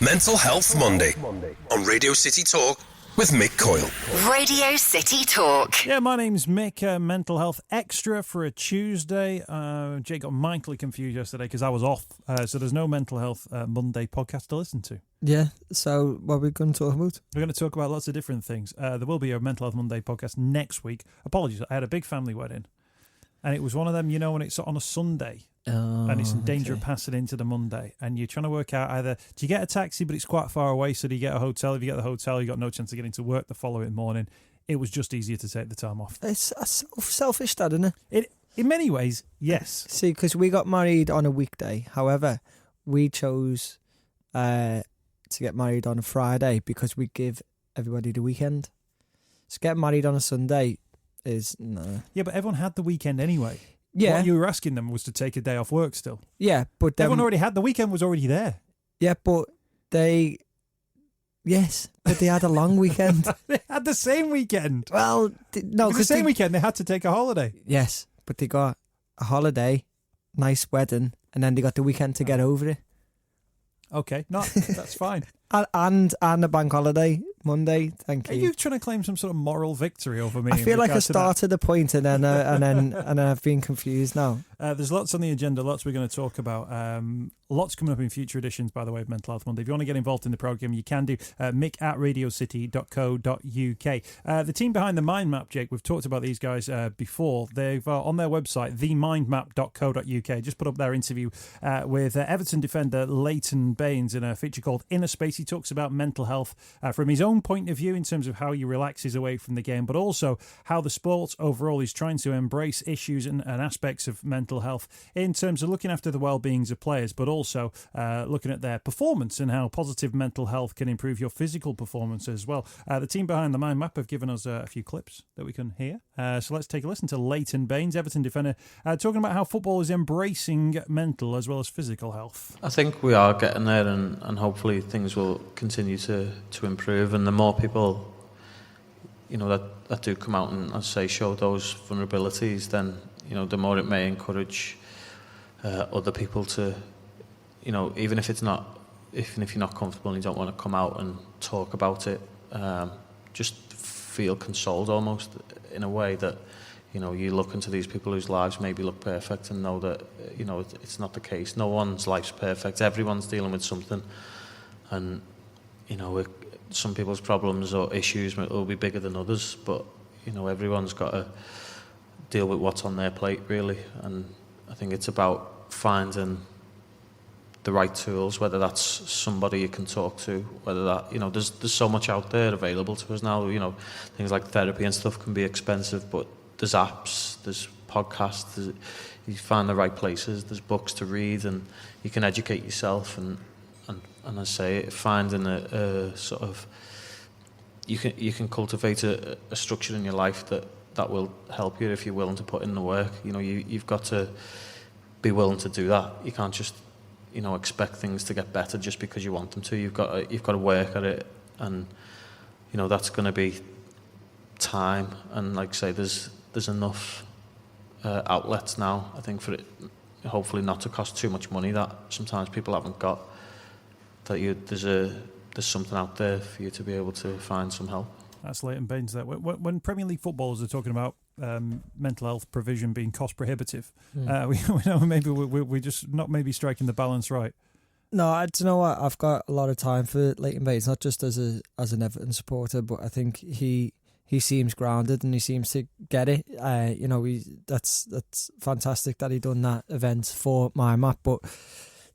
Mental Health Monday on Radio City Talk with Mick Coyle. Radio City Talk. Yeah, my name's Mick. Mental Health Extra for a Tuesday. Jake got mightily confused yesterday because I was off. So there's no Mental Health Monday podcast to listen to. Yeah, so what are we going to talk about? We're going to talk about lots of different things. There will be a Mental Health Monday podcast next week. Apologies, I had a big family wedding. And it was one of them, when it's on a Sunday. And it's in danger of passing into the Monday, and you're trying to work out either do you get a taxi but it's quite far away, so do you get a hotel? If you get the hotel, you got no chance of getting to work the following morning. It was just easier to take the time off. It's selfish, that, isn't it? In many ways, yes. See, because we got married on a weekday. However, we chose to get married on a Friday because we give everybody the weekend. So getting married on a Sunday is no. Yeah, but everyone had the weekend anday. Yeah. What you were asking them was to take a day off work still. Yeah, but everyone already had the weekend was already there. Yeah, but they had a long weekend. They had the same weekend. Well, no, because the same weekend they had to take a holiday. Yes, but they got a holiday, nice wedding, and then they got the weekend to get over it. Okay, no, that's fine. And a bank holiday Monday. Thank you. Are you trying to claim some sort of moral victory over me? I feel like I started a point and then I've been confused now. There's lots on the agenda, lots we're going to talk about. Lots coming up in future editions, by the way, of Mental Health Monday. If you want to get involved in the programme, you can do. Mick at radiocity.co.uk. The team behind the Mind Map, Jake, we've talked about these guys before. They've on their website, themindmap.co.uk, just put up their interview with Everton defender Leighton Baines in a feature called Inner Space. He talks about mental health from his own point of view in terms of how he relaxes away from the game, but also how the sport overall is trying to embrace issues and aspects of mental health in terms of looking after the well-beings of players, but also looking at their performance and how positive mental health can improve your physical performance as well. The team behind the Mind Map have given us a few clips that we can hear. So let's take a listen to Leighton Baines, Everton defender, talking about how football is embracing mental as well as physical health. I think we are getting there, and hopefully things will continue to improve, and the more people that do come out and, as I say, show those vulnerabilities, then the more it may encourage other people to, even if you're not comfortable and you don't want to come out and talk about it, just feel consoled almost in a way that you look into these people whose lives maybe look perfect and know that it's not the case. No one's life's perfect. Everyone's dealing with something, and some people's problems or issues will be bigger than others, but everyone's got to deal with what's on their plate, really. And I think it's about finding the right tools, whether that's somebody you can talk to, whether that there's so much out there available to us now. Things like therapy and stuff can be expensive, but there's apps, there's podcasts, you find the right places, there's books to read, and you can educate yourself. And I say, finding a sort of, you can cultivate a structure in your life that will help you if you're willing to put in the work. You've got to be willing to do that. You can't just expect things to get better just because you want them to. You've got to work at it, and that's going to be time. And like I say, there's enough outlets now, I think, for it hopefully not to cost too much money that sometimes people haven't got. That there's something out there for you to be able to find some help. That's Leighton Baines there. When Premier League footballers are talking about mental health provision being cost prohibitive, we know maybe we're just not maybe striking the balance right. No, do you know what? I've got a lot of time for Leighton Baines, not just as an Everton supporter, but I think he seems grounded and he seems to get it. That's fantastic that he done that event for My Map, but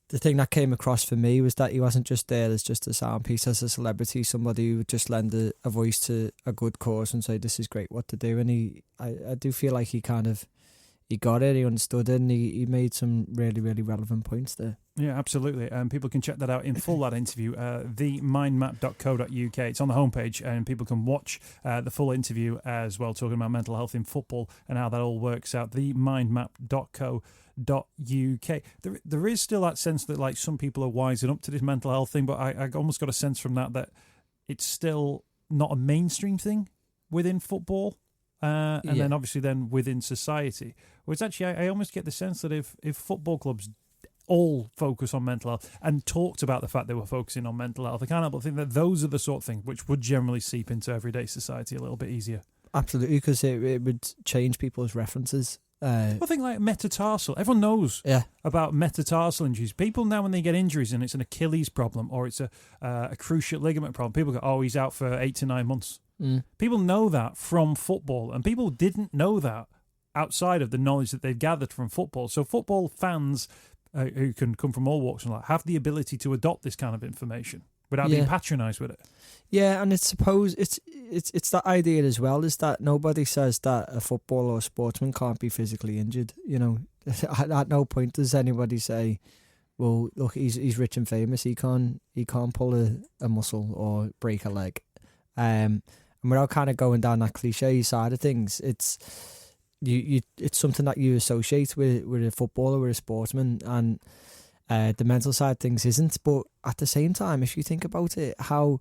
the thing that came across for me was that he wasn't just there as just a sound piece, as a celebrity, somebody who would just lend a voice to a good cause and say, this is great what to do. And I do feel like he got it, he understood it, and he made some really, really relevant points there. Yeah, absolutely. People can check that out in full, that interview, themindmap.co.uk. It's on the homepage, and people can watch the full interview as well, talking about mental health in football and how that all works out. Themindmap.co.uk. There is still that sense that like some people are wising up to this mental health thing, but I almost got a sense from that it's still not a mainstream thing within football, and then obviously then within society. Whereas actually I almost get the sense that if football clubs all focus on mental health and talked about the fact they were focusing on mental health. I can't help but think that those are the sort of things which would generally seep into everyday society a little bit easier. Absolutely, because it would change people's references. I think like metatarsal. Everyone knows about metatarsal injuries. People now, when they get injuries and it's an Achilles problem or it's a cruciate ligament problem, people go, "Oh, he's out for 8 to 9 months." People know that from football, and people didn't know that outside of the knowledge that they've gathered from football. So football fans who can come from all walks of life have the ability to adopt this kind of information without being patronised with it. Yeah, and it's that idea as well, is that nobody says that a footballer or a sportsman can't be physically injured. You know, at no point does anybody say, "Well, look, he's rich and famous. He can't pull a muscle or break a leg." And without kind of going down that cliche side of things, it's something that you associate with a footballer, with a sportsman, and the mental side of things isn't. But at the same time, if you think about it, how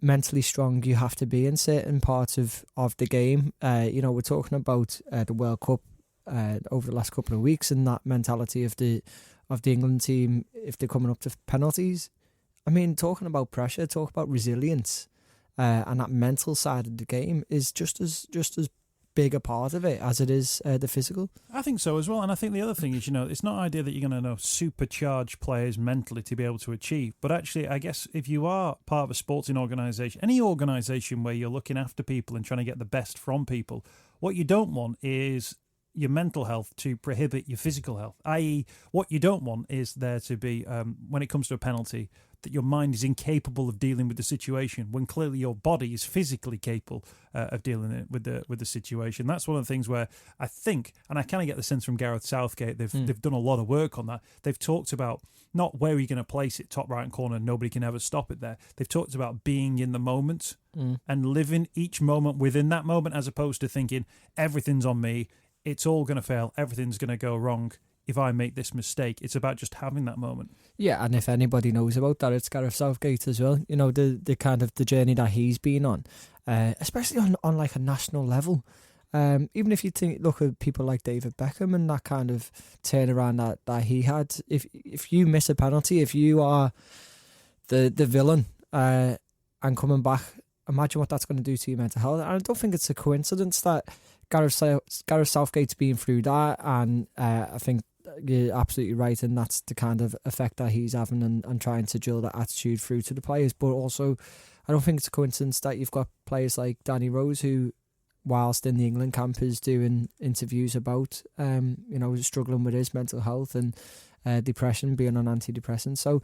mentally strong you have to be in certain parts of the game. We're talking about the World Cup over the last couple of weeks, and that mentality of the England team if they're coming up to penalties. I mean, talking about pressure, talk about resilience, and that mental side of the game is just as big a part of it as it is the physical. I think so as well, and I think the other thing is, it's not an idea that you're going to supercharge players mentally to be able to achieve, but actually, I guess if you are part of a sporting organisation, any organisation where you're looking after people and trying to get the best from people, what you don't want is your mental health to prohibit your physical health, i.e. what you don't want is there to be, when it comes to a penalty, that your mind is incapable of dealing with the situation when clearly your body is physically capable of dealing with the situation. That's one of the things where I think, and I kind of get the sense from Gareth Southgate, they've done a lot of work on that. They've talked about not where you're going to place it, top right hand corner, nobody can ever stop it there. They've talked about being in the moment and living each moment within that moment, as opposed to thinking everything's on me, it's all going to fail, everything's going to go wrong if I make this mistake. It's about just having that moment. Yeah, and if anybody knows about that, it's Gareth Southgate as well. You know, the kind of the journey that he's been on, especially on like a national level. Even if you look at people like David Beckham and that kind of turnaround that he had. If you miss a penalty, if you are the villain and coming back, imagine what that's going to do to your mental health. And I don't think it's a coincidence that Gareth Southgate's been through that, and I think you're absolutely right, and that's the kind of effect that he's having and trying to drill that attitude through to the players. But also, I don't think it's a coincidence that you've got players like Danny Rose, who, whilst in the England camp, is doing interviews about struggling with his mental health and depression, being on antidepressants. So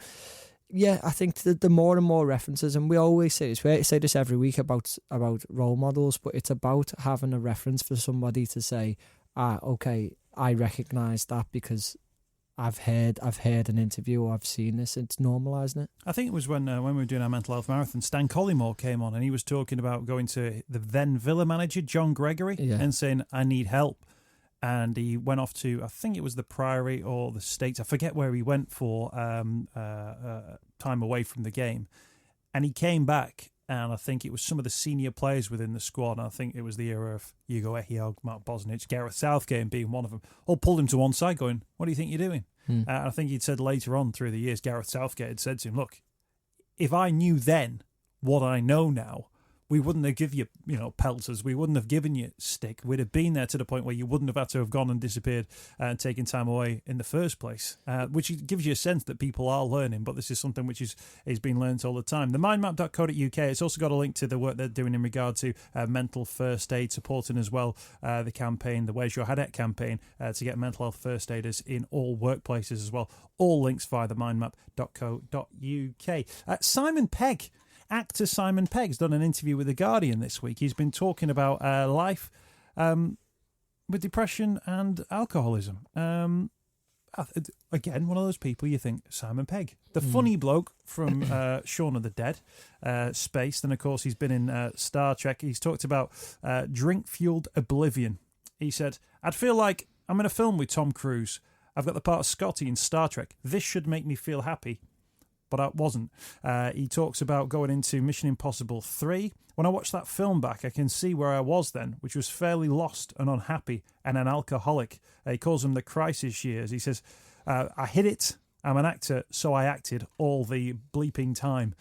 yeah, I think the more and more references, and we always say this, we say this every week about role models, but it's about having a reference for somebody to say, okay, I recognise that because I've heard an interview or I've seen this. It's normalising it. I think it was when we were doing our mental health marathon, Stan Collymore came on and he was talking about going to the then Villa manager, John Gregory, and saying, I need help. And he went off to, I think it was the Priory or the States. I forget where he went for time away from the game. And he came back, and I think it was some of the senior players within the squad. And I think it was the era of Hugo Ehiog, Mark Bosnich, Gareth Southgate being one of them. All pulled him to one side going, what do you think you're doing? I think he'd said later on through the years, Gareth Southgate had said to him, look, if I knew then what I know now, we wouldn't have given you, pelters. We wouldn't have given you stick. We'd have been there to the point where you wouldn't have had to have gone and disappeared and taken time away in the first place, which gives you a sense that people are learning, but this is something which is being learnt all the time. The mindmap.co.uk, it's also got a link to the work they're doing in regard to mental first aid, supporting as well the campaign, the Where's Your Headache campaign, to get mental health first aiders in all workplaces as well. All links via the mindmap.co.uk. Simon Pegg. Actor Simon Pegg's done an interview with The Guardian this week. He's been talking about life with depression and alcoholism. Again, one of those people you think, Simon Pegg. The funny bloke from Shaun of the Dead, Spaced, and of course he's been in Star Trek. He's talked about drink-fueled oblivion. He said, I'd feel like I'm in a film with Tom Cruise. I've got the part of Scotty in Star Trek. This should make me feel happy. But I wasn't. He talks about going into Mission Impossible 3. When I watch that film back, I can see where I was then, which was fairly lost and unhappy and an alcoholic. He calls them the crisis years. He says, I hid it. I'm an actor, so I acted all the bleeping time.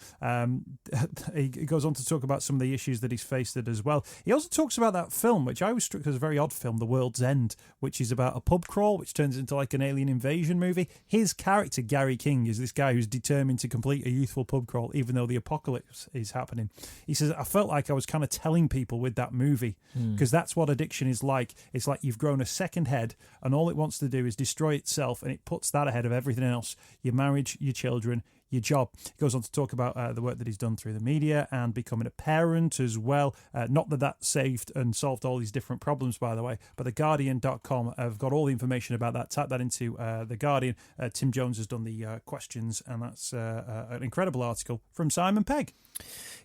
He goes on to talk about some of the issues that he's faced as well. He also talks about that film, which I was struck as a very odd film, The World's End, which is about a pub crawl, which turns into like an alien invasion movie. His character, Gary King, is this guy who's determined to complete a youthful pub crawl, even though the apocalypse is happening. He says, I felt like I was kind of telling people with that movie, because that's what addiction is like. It's like you've grown a second head, and all it wants to do is destroy itself, and it puts that ahead of everything else. Your marriage, your children, your job. He goes on to talk about the work that he's done through the media and becoming a parent as well. Not that saved and solved all these different problems, by the way, but theguardian.com have got all the information about that. Type that into The Guardian. Tim Jones has done the questions, and that's an incredible article from Simon Pegg.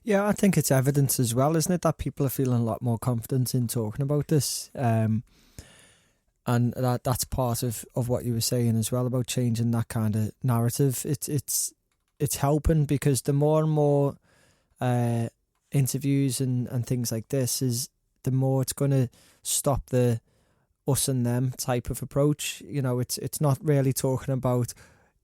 Yeah, I think it's evidence as well, isn't it, that people are feeling a lot more confident in talking about this. And that's part of what you were saying as well about changing that kind of narrative. It's helping, because the more and more interviews and things like this, is the more it's going to stop the us and them type of approach. You know, it's not really talking about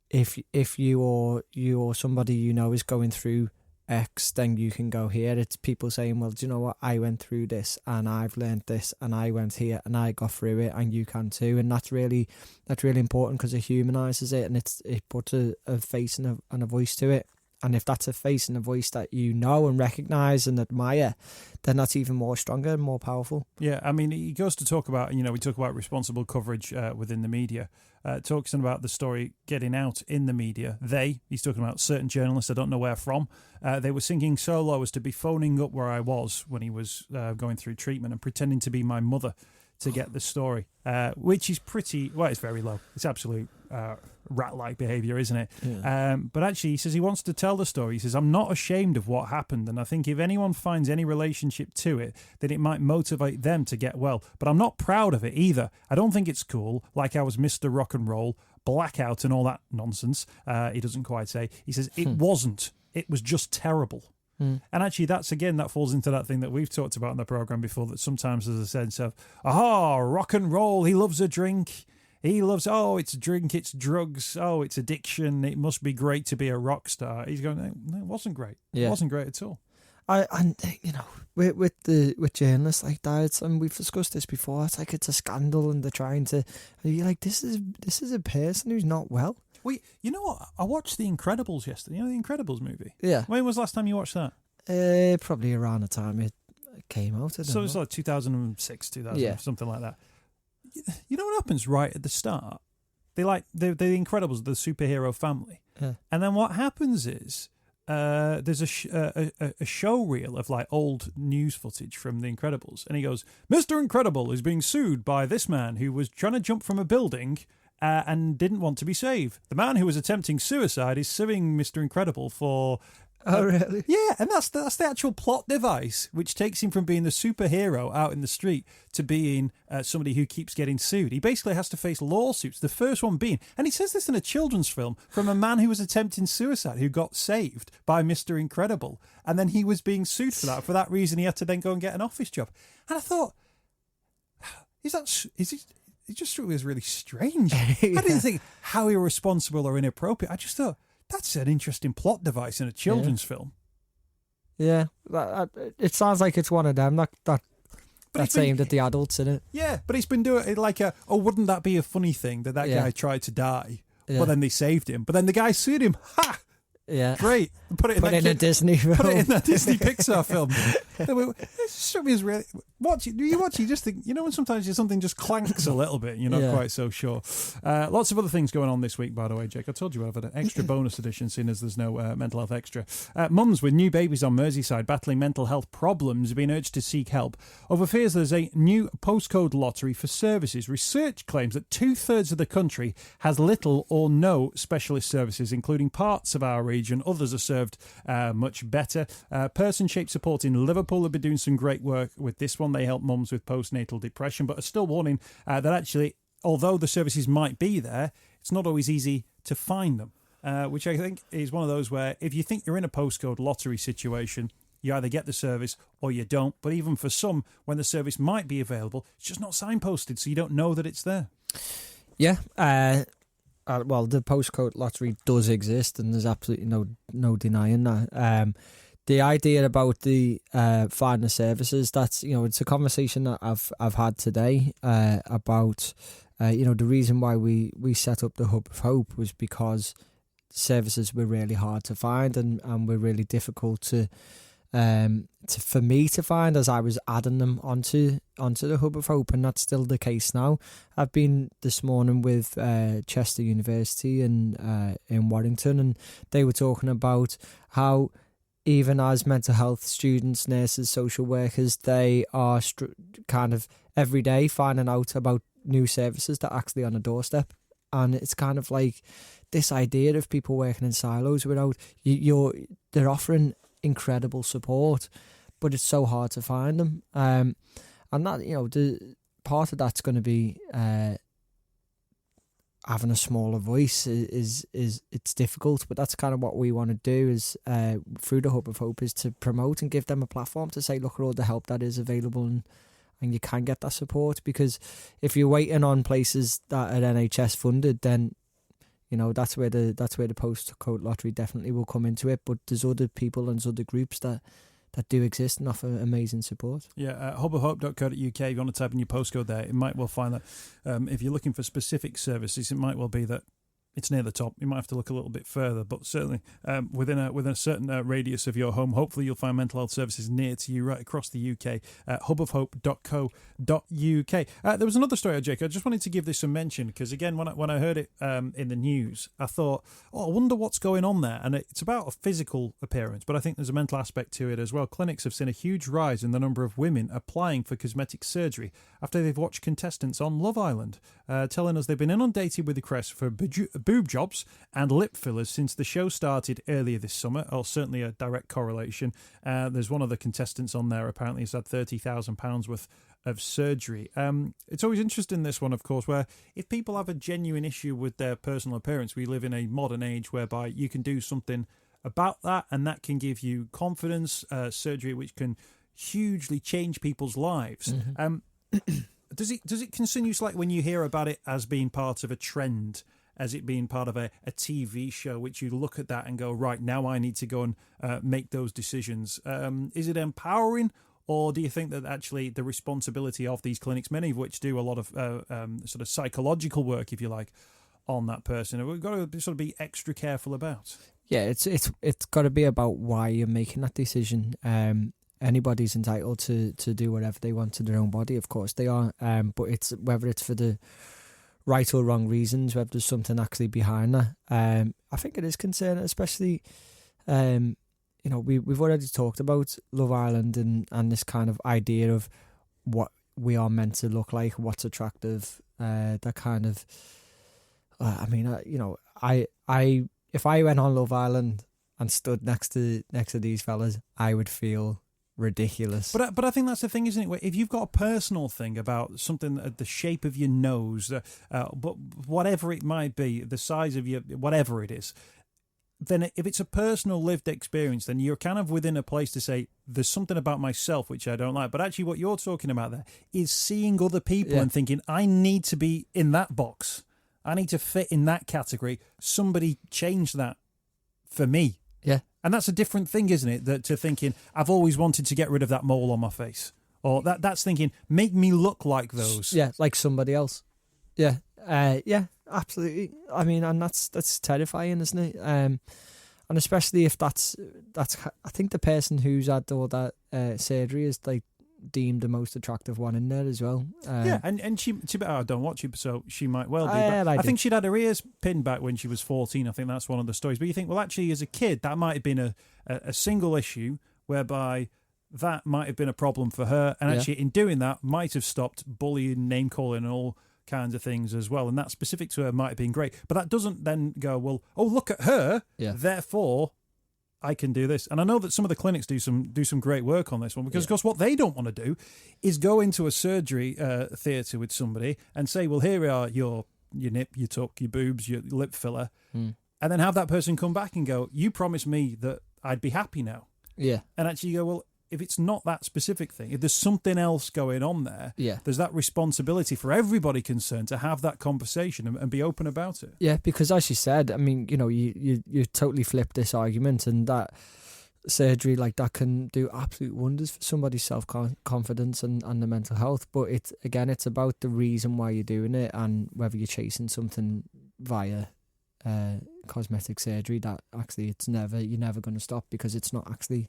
if you or somebody you know is going through X, then you can go here. It's people saying, well, do you know what, I went through this and I've learned this and I went here and I got through it and you can too. And that's really important, because it humanises it, and it puts a face and a voice to it. And if that's a face and a voice that you know and recognise and admire, then that's even more stronger and more powerful. Yeah, I mean, he goes to talk about, we talk about responsible coverage within the media. Talks about the story getting out in the media. He's talking about certain journalists, I don't know where from, they were sinking so low as to be phoning up where I was when he was going through treatment and pretending to be my mother to get the story, which is it's very low. It's absolute rat-like behaviour, isn't it? Yeah. But actually, he says he wants to tell the story. He says, I'm not ashamed of what happened, and I think if anyone finds any relationship to it, then it might motivate them to get well. But I'm not proud of it either. I don't think it's cool, like I was Mr. Rock and Roll, blackout and all that nonsense. He doesn't quite say. He says, it wasn't. It was just terrible. And actually, that falls into that thing that we've talked about in the programme before, that sometimes there's a sense of, rock and roll, he loves a drink. He loves, it's drink, it's drugs, it's addiction. It must be great to be a rock star. He's going, no, it wasn't great. Yeah. It wasn't great at all. With journalists like that, and we've discussed this before, it's like it's a scandal, and they're trying to, you're like, this is a person who's not well. Well, you know what? I watched The Incredibles yesterday. You know The Incredibles movie? Yeah. When was the last time you watched that? Probably around the time it came out. So it's like 2006, something like that. You know what happens right at the start? They're The Incredibles, the superhero family. Yeah. And then what happens is there's a show reel of like old news footage from The Incredibles. And he goes, Mr. Incredible is being sued by this man who was trying to jump from a building and didn't want to be saved. The man who was attempting suicide is suing Mr. Incredible for... Oh, really? Yeah, and that's the actual plot device, which takes him from being the superhero out in the street to being somebody who keeps getting sued. He basically has to face lawsuits, the first one being, and he says this in a children's film, from a man who was attempting suicide who got saved by Mr. Incredible, and then he was being sued for that. For that reason, he had to then go and get an office job. And I thought, it just struck me as really strange. I didn't think how irresponsible or inappropriate. I just thought, that's an interesting plot device in a children's film. Yeah, it sounds like it's one of them that's aimed at the adults, isn't it? Yeah, but he's been doing it like wouldn't that be a funny thing that guy tried to die, but then they saved him, but then the guy sued him. Ha! Yeah, great. Put it in a Disney film. Put it in that Disney Pixar film. It struck me as really. You just think, when sometimes something just clanks a little bit, you're not quite so sure. Lots of other things going on this week, by the way, Jake. I told you I've had an extra bonus edition, seeing as there's no mental health extra. Mums with new babies on Merseyside battling mental health problems have been urged to seek help over fears there's a new postcode lottery for services. Research claims that 2/3 of the country has little or no specialist services, including parts of our region. Others are served much better. Person Shaped Support in Liverpool have been doing some great work with this one. They help mums with postnatal depression, but are still warning that actually, although the services might be there, it's not always easy to find them, which I think is one of those where if you think you're in a postcode lottery situation, you either get the service or you don't. But even for some, when the service might be available, it's just not signposted, so you don't know that it's there. Yeah, Well, the postcode lottery does exist, and there's absolutely no denying that. The idea about the finding the services, that's, it's a conversation that I've had today about the reason why we set up the Hub of Hope was because services were really hard to find and were really difficult for me to find as I was adding them onto the Hub of Hope, and that's still the case now. I've been this morning with Chester University in Warrington, and they were talking about how even as mental health students, nurses, social workers, they are kind of every day finding out about new services that are actually on a doorstep. And it's kind of like this idea of people working in silos without they're offering incredible support, but it's so hard to find them. And that, the part of that's going to be having a smaller voice is it's difficult, but that's kind of what we want to do is through the Hub of Hope is to promote and give them a platform to say, look at all the help that is available, and you can get that support. Because if you're waiting on places that are NHS funded, then that's where the postcode lottery definitely will come into it. But there's other people and there's other groups that do exist and offer amazing support. Yeah, hubofhope.co.uk, if you want to type in your postcode there, it might well find that if you're looking for specific services, it might well be that it's near the top. You might have to look a little bit further, but certainly within a certain radius of your home, hopefully you'll find mental health services near to you right across the UK. Hubofhope.co.uk. There was another story, Jake. I just wanted to give this a mention because, again, when I heard it in the news, I thought, I wonder what's going on there. And it's about a physical appearance, but I think there's a mental aspect to it as well. Clinics have seen a huge rise in the number of women applying for cosmetic surgery after they've watched contestants on Love Island, telling us they've been inundated with requests for boob jobs and lip fillers since the show started earlier this summer, or certainly a direct correlation. There's one of the contestants on there apparently has had £30,000 worth of surgery. It's always interesting, this one, of course, where if people have a genuine issue with their personal appearance, we live in a modern age whereby you can do something about that, and that can give you confidence, surgery which can hugely change people's lives. Mm-hmm. Does it concern you slightly when you hear about it as being part of a trend, as it being part of a TV show, which you look at that and go, right, now I need to go and make those decisions? Is it empowering, or do you think that actually the responsibility of these clinics, many of which do a lot of sort of psychological work, if you like, on that person, we've got to sort of be extra careful about? Yeah, it's got to be about why you're making that decision. Anybody's entitled to do whatever they want to their own body, of course they are, but it's whether it's for the right or wrong reasons, whether there's something actually behind that. I think it is concerning, especially we've already talked about Love Island and this kind of idea of what we are meant to look like, what's attractive, that kind of if I went on Love Island and stood next to these fellas, I would feel ridiculous. But I think that's the thing, isn't it? If you've got a personal thing about something, the shape of your nose, but whatever it might be, the size of your, whatever it is, then if it's a personal lived experience, then you're kind of within a place to say, there's something about myself which I don't like. But actually what you're talking about there is seeing other people and thinking, I need to be in that box. I need to fit in that category. Somebody change that for me. Yeah. And that's a different thing, isn't it? That to thinking, I've always wanted to get rid of that mole on my face. Or that's thinking, make me look like those. Yeah, like somebody else. Yeah. Yeah, absolutely. I mean, and that's terrifying, isn't it? And especially if that's I think the person who's had all that surgery is like deemed the most attractive one in there as well. And she I don't watch it, so she might well be. I think she'd had her ears pinned back when she was 14. I think that's one of the stories. But you think, well, actually, as a kid, that might have been a single issue whereby that might have been a problem for her, and actually in doing that might have stopped bullying, name calling, and all kinds of things as well. And that specific to her might have been great, but that doesn't then go, well, oh, look at her, therefore I can do this. And I know that some of the clinics do some great work on this one, because of course what they don't want to do is go into a surgery theatre with somebody and say, well, here are your nip, your tuck, your boobs, your lip filler, and then have that person come back and go, you promised me that I'd be happy now. Yeah. And actually you go, well, if it's not that specific thing, if there's something else going on there, there's that responsibility for everybody concerned to have that conversation and be open about it. Yeah, because as you said, I mean, you know, you totally flip this argument, and that surgery like that can do absolute wonders for somebody's self-confidence and their mental health. But it's about the reason why you're doing it, and whether you're chasing something via cosmetic surgery that actually you're never going to stop, because it's not actually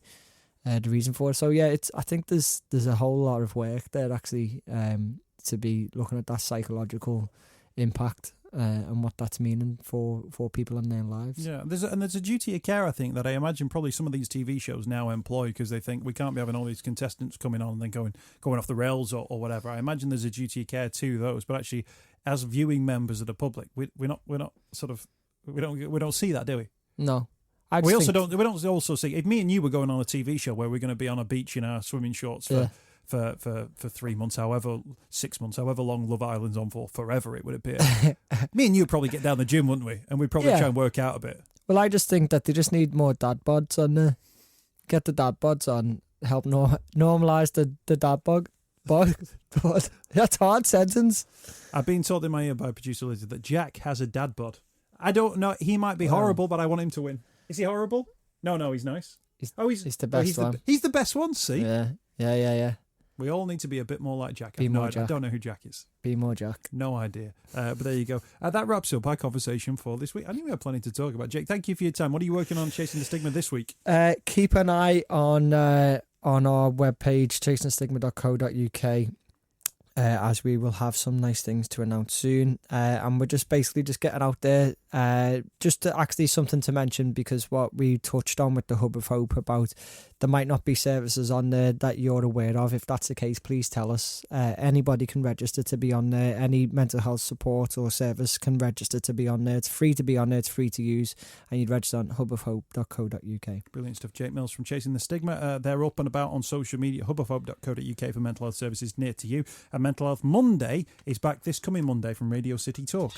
the reason for it. So yeah, I think there's a whole lot of work there actually to be looking at that psychological impact and what that's meaning for people in their lives. Yeah, there's a duty of care, I think, that I imagine probably some of these TV shows now employ, because they think we can't be having all these contestants coming on and then going off the rails or whatever. I imagine there's a duty of care to those, but actually, as viewing members of the public, we don't see that, do we? No. We don't also see, if me and you were going on a TV show where we're going to be on a beach in our swimming shorts for 3 months, 6 months, however long Love Island's on for, forever it would appear. Me and you would probably get down the gym, wouldn't we? And we'd probably try and work out a bit. Well, I just think that they just need more dad bods on there. Get the dad bods on, help normalise the dad bod. That's a hard sentence. I've been told in my ear by producer Lizzie that Jack has a dad bod. I don't know. He might be horrible, but I want him to win. Is he horrible? No, he's nice. He's the best one. He's the best one, see? Yeah. We all need to be a bit more like Jack. I don't know who Jack is. Be more Jack. No idea. But there you go. That wraps up our conversation for this week. I knew we had plenty to talk about. Jake, thank you for your time. What are you working on Chasing the Stigma this week? Keep an eye on our webpage, chasinthestigma.co.uk. As we will have some nice things to announce soon, and we're just getting out there, just to actually something to mention, because what we touched on with the Hub of Hope about there might not be services on there that you're aware of. If that's the case, please tell us. Anybody can register to be on there. Any mental health support or service can register to be on there. It's free to be on there, it's free to use, and you'd register on hubofhope.co.uk. Brilliant stuff. Jake Mills from Chasing the Stigma. They're up and about on social media, hubofhope.co.uk for mental health services near to you. And Mental Health Monday is back this coming Monday from Radio City Talk.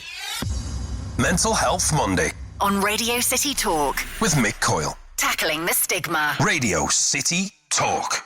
Mental Health Monday On Radio City Talk. with Mick Coyle. Tackling the stigma. Radio City Talk.